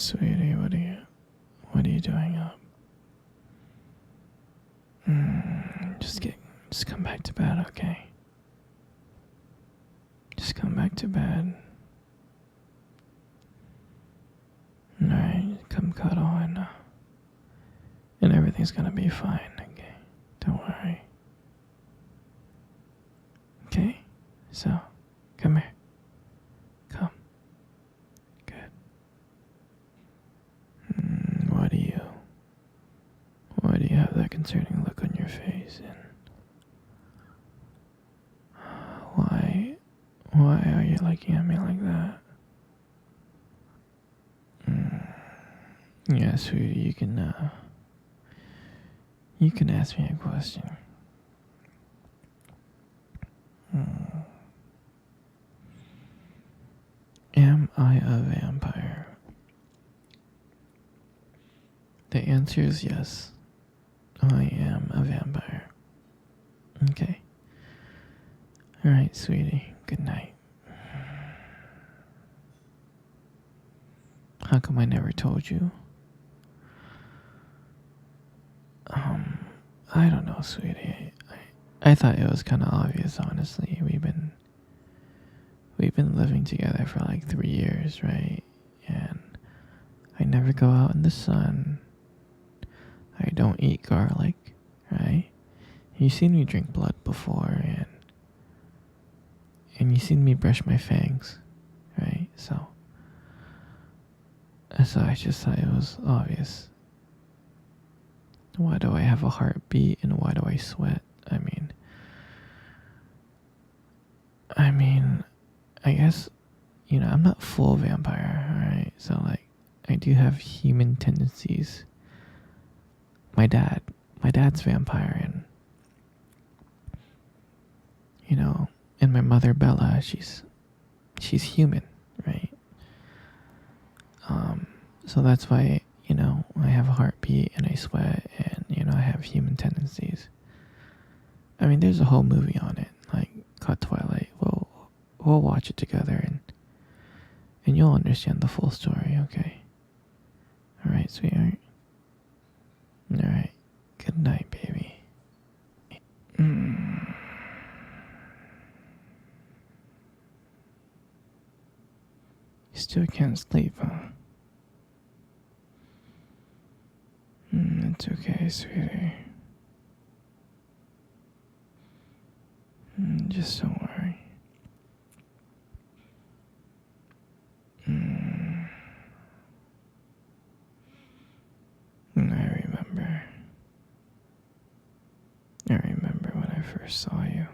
Sweetie, what are you doing up? Just come back to bed, okay? Just come back to bed. Alright, come cuddle and everything's gonna be fine, okay? Don't worry. Okay? So, come here. Come. Good. Why do you have that concerning look on your face? And why are you looking at me like that? Yeah, sweetie, you can ask me a question. Am I a vampire? The answer is yes. I am a vampire. Okay. Alright, sweetie. Good night. How come I never told you? I don't know, sweetie. I thought it was kind of obvious, honestly. We've been living together for like 3 years, right? And I never go out in the sun. I don't eat garlic, right? You've seen me drink blood before, and you've seen me brush my fangs, right? So I just thought it was obvious. Why do I have a heartbeat and why do I sweat? I guess, I'm not full vampire, right? So, like, I do have human tendencies. My dad's vampire, and my mother, Bella, she's human, right? So that's why, I have a heartbeat and I sweat and, I have human tendencies. There's a whole movie on it, like, called Twilight. We'll watch it together and you'll understand the full story, okay? Alright, sweetheart? Alright, good night, baby. You still can't sleep, huh? It's okay, sweetie. Just don't worry. I remember when I first saw you.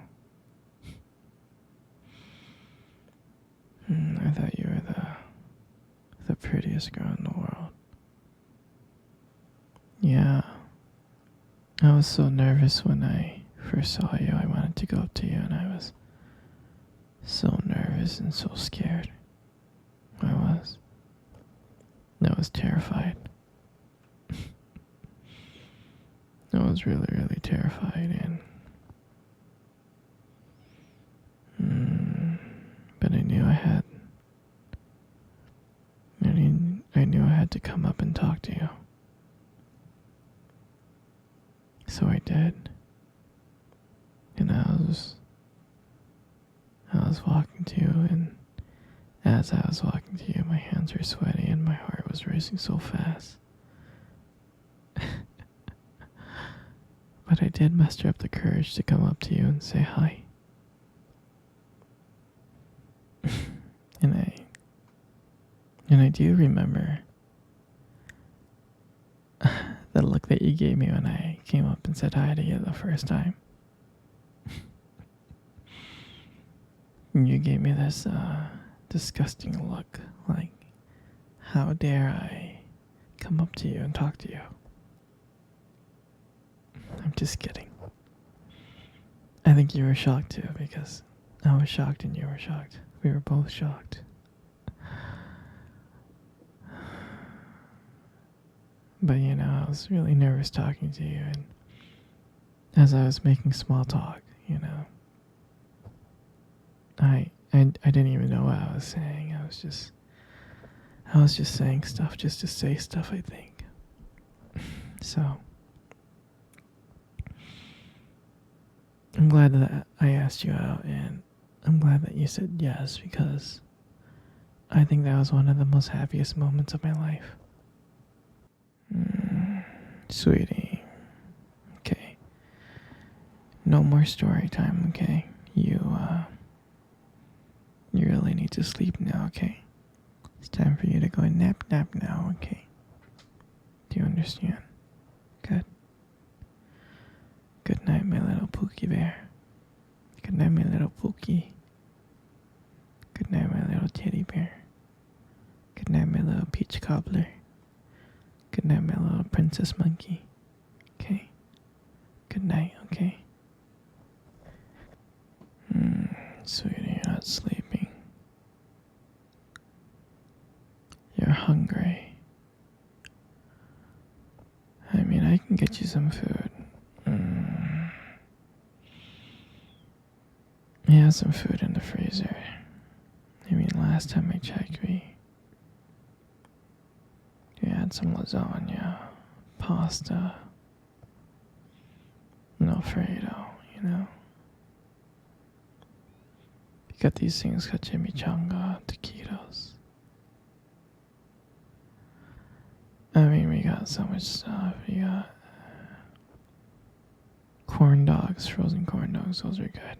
I thought you were the prettiest girl in the world. Yeah. I was so nervous when I first saw you. I wanted to go up to you and I was so nervous and so scared. I was terrified. I was really, really terrified but I knew I had to come up and talk to you. So I did. And I was walking to you, and as I was walking to you, my hands were sweaty and my heart was racing so fast. But I did muster up the courage to come up to you and say hi. And I do remember the look that you gave me when I came up and said hi to you the first time. You gave me this disgusting look, like, how dare I come up to you and talk to you? I'm just kidding. I think you were shocked too, because I was shocked and you were shocked. We were both shocked. But I was really nervous talking to you, and as I was making small talk, I didn't even know what I was saying. I was just I was just saying stuff just to say stuff, I think. So, I'm glad that I asked you out, and I'm glad that you said yes because I think that was one of the most happiest moments of my life. Sweetie, okay. No more story time, okay? You really need to sleep now, okay? It's time for you to go and nap now, okay? Do you understand? Good. Good night, my little Pookie bear. Good night, my little Pookie. Good night, my little teddy bear. Good night, my little peach cobbler. Good night, my little princess monkey. Okay? Good night, okay? Sweetie, you're not sleeping. You're hungry. I mean, I can get you some food. We have some food in the freezer. I mean, last time I checked, we had some lasagna, pasta, no Alfredo, you know. We got these things called chimichanga, taquitos. I mean, we got so much stuff. We got corn dogs, frozen corn dogs, those are good.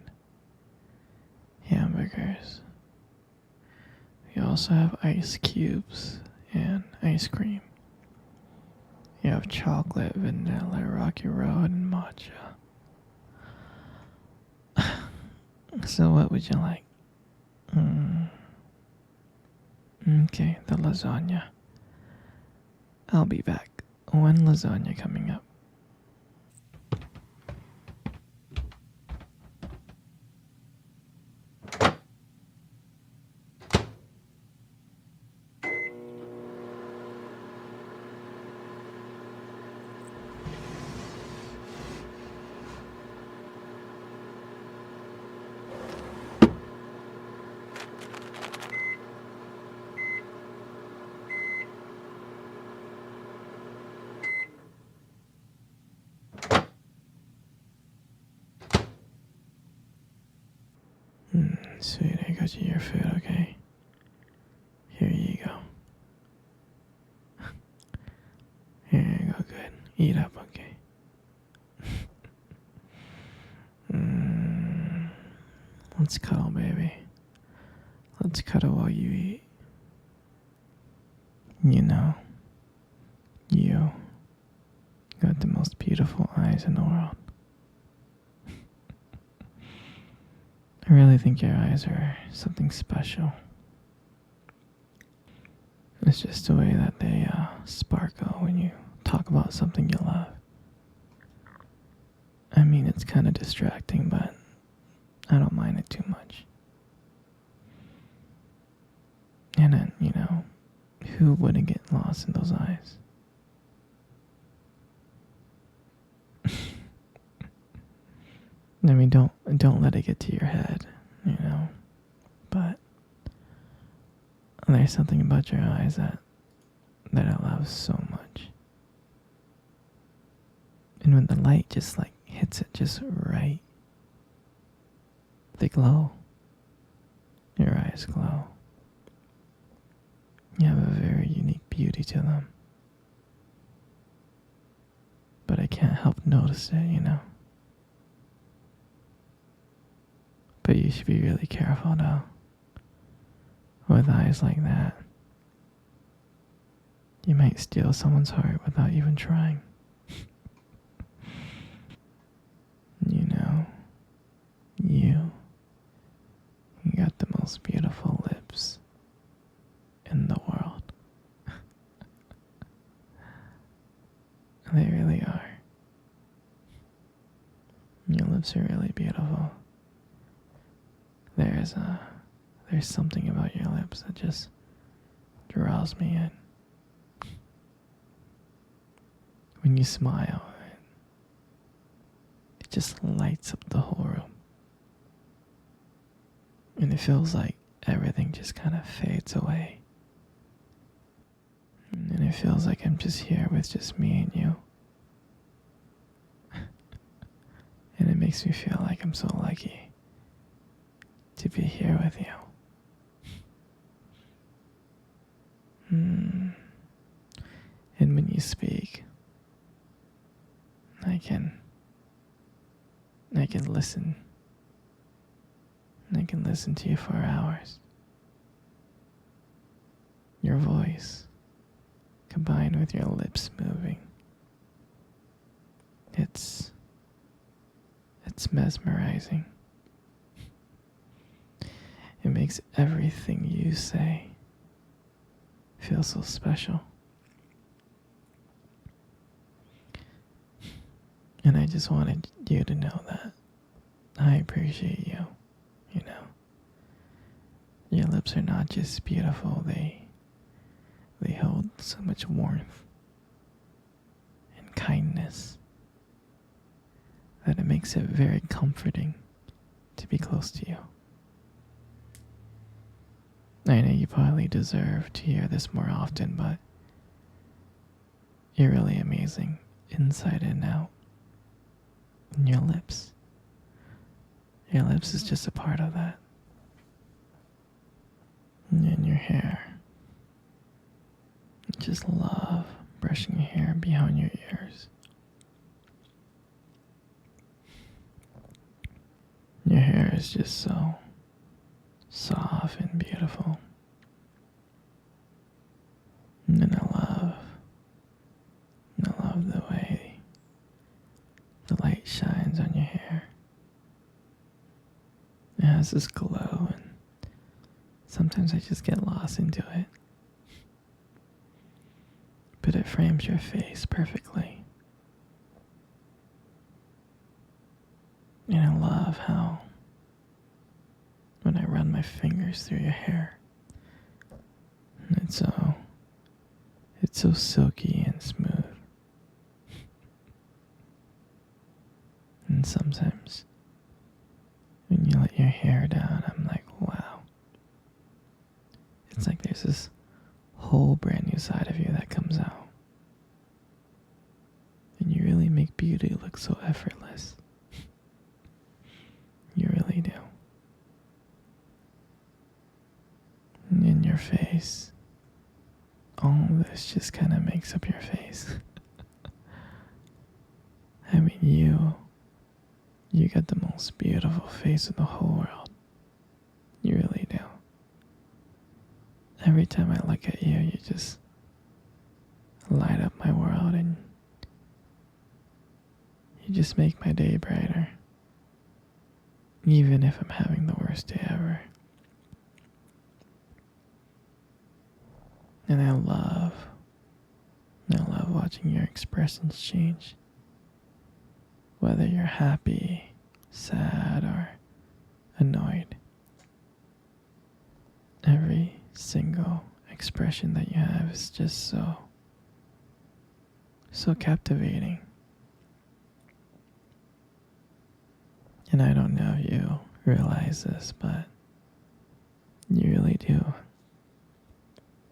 Hamburgers. We also have ice cubes and ice cream. You have chocolate, vanilla, rocky road, and matcha. So what would you like? Okay, the lasagna. I'll be back. When lasagna coming up? Sweet, I got you your food, okay? Here you go. Here you go, good. Eat up, okay? Let's cuddle, baby. Let's cuddle while you eat. You know, you got the most beautiful eyes in the world. I really think your eyes are something special. It's just the way that they sparkle when you talk about something you love. I mean, it's kind of distracting, but I don't mind it too much. And then, you know, who wouldn't get lost in those eyes? I mean, don't let it get to your head, you know. But there's something about your eyes that I love so much. And when the light just like hits it just right, they glow. Your eyes glow. You have a very unique beauty to them. But I can't help notice it, you know. But you should be really careful though. With eyes like that, you might steal someone's heart without even trying. You know, you got the most beautiful lips in the world. They really are. Your lips are really beautiful. There's something about your lips that just draws me in. When you smile, it just lights up the whole room. And it feels like everything just kind of fades away. it feels like I'm just here with just me and you. And it makes me feel like I'm so lucky to be here with you. And when you speak, I can listen. I can listen to you for hours. Your voice, combined with your lips moving, it's mesmerizing. It makes everything you say feel so special. And I just wanted you to know that I appreciate you, you know. Your lips are not just beautiful, they hold so much warmth and kindness that it makes it very comforting to be close to you. I know you probably deserve to hear this more often, but you're really amazing inside and out. And your lips is just a part of that. And your hair. I just love brushing your hair behind your ears. Your hair is just so soft and beautiful. And I love the way the light shines on your hair. It has this glow, and sometimes I just get lost into it. But it frames your face perfectly. And I love how when I run my fingers through your hair, it's so silky and smooth. And sometimes when you let your hair down, I'm like, wow. It's like there's this whole brand new side of you that comes out. And you really make beauty look so effortless. You really do. And in your face, all this just kind of makes up your face. I mean, you got the most beautiful face in the whole world. You really do. Every time I look at you, you just light up my world, and you just make my day brighter. Even if I'm having the worst day ever. And I love watching your expressions change. Whether you're happy, sad, or annoyed. Every single expression that you have is just so captivating. And I don't know if you realize this, but you really do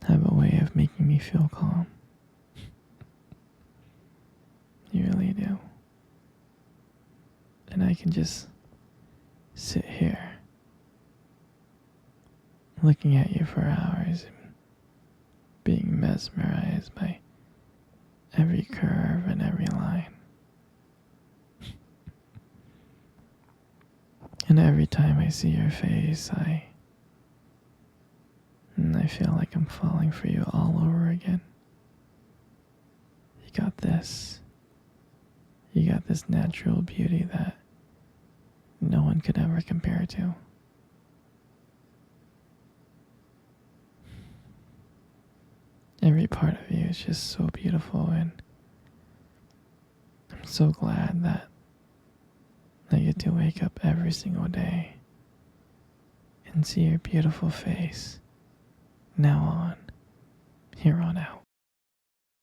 have a way of making me feel calm. You really do. And I can just sit here looking at you for hours and being mesmerized by every curve and every line. And every time I see your face, I feel like I'm falling for you all over again. You got this natural beauty that no one could ever compare to. Every part of you is just so beautiful, and I'm so glad that I get to wake up every single day and see your beautiful face now on, here on out.